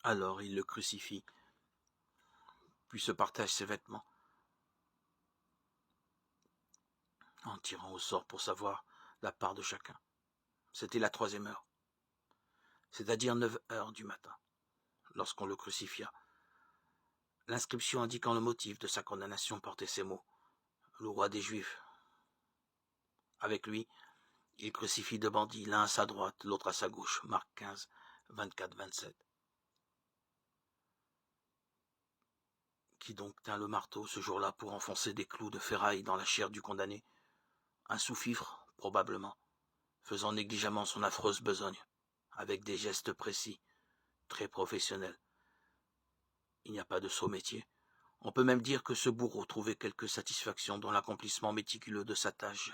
Alors il le crucifie, puis se partage ses vêtements, en tirant au sort pour savoir la part de chacun. C'était la 3e heure, c'est-à-dire 9 heures du matin, lorsqu'on le crucifia. L'inscription indiquant le motif de sa condamnation portait ces mots: le roi des Juifs. Avec lui, il crucifie 2 bandits, l'un à sa droite, l'autre à sa gauche. Marc 15, 24-27. Qui donc tint le marteau ce jour-là pour enfoncer des clous de ferraille dans la chair du condamné? Un sous-fifre, probablement, faisant négligemment son affreuse besogne, avec des gestes précis, très professionnels. Il n'y a pas de sot métier. On peut même dire que ce bourreau trouvait quelque satisfaction dans l'accomplissement méticuleux de sa tâche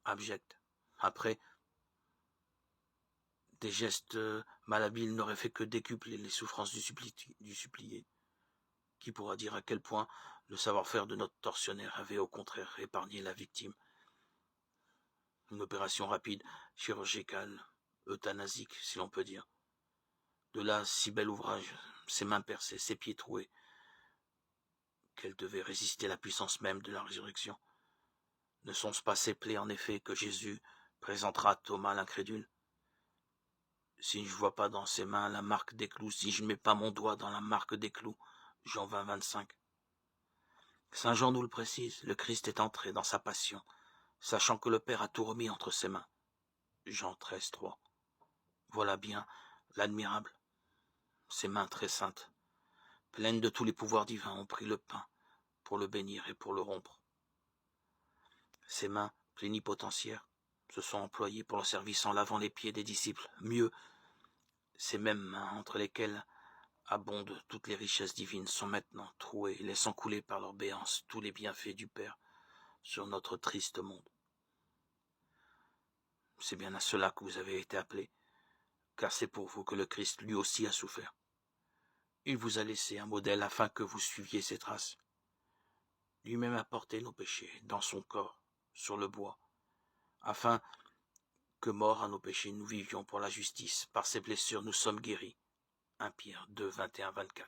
abjecte. Après, des gestes malhabiles n'auraient fait que décupler les souffrances du supplié. Qui pourra dire à quel point le savoir-faire de notre tortionnaire avait au contraire épargné la victime? Une opération rapide, chirurgicale, euthanasique, si l'on peut dire. De là, si bel ouvrage, ses mains percées, ses pieds troués, qu'elle devait résister à la puissance même de la résurrection. Ne sont-ce pas ces plaies, en effet, que Jésus présentera à Thomas l'incrédule? Si je ne vois pas dans ses mains la marque des clous, si je ne mets pas mon doigt dans la marque des clous, Jean 20, 25. Saint Jean nous le précise, le Christ est entré dans sa passion, sachant que le Père a tout remis entre ses mains. Jean 13, 3. Voilà bien l'admirable. Ses mains très saintes, pleines de tous les pouvoirs divins, ont pris le pain pour le bénir et pour le rompre. Ses mains plénipotentiaires se sont employées pour le service en lavant les pieds des disciples. Mieux, ces mêmes mains entre lesquelles abondent toutes les richesses divines sont maintenant trouées, laissant couler par leur béance tous les bienfaits du Père sur notre triste monde. C'est bien à cela que vous avez été appelés, car c'est pour vous que le Christ lui aussi a souffert. Il vous a laissé un modèle afin que vous suiviez ses traces. Lui-même a porté nos péchés dans son corps, sur le bois, afin que, morts à nos péchés, nous vivions pour la justice. Par ses blessures, nous sommes guéris. 1 Pierre 2, 21-24.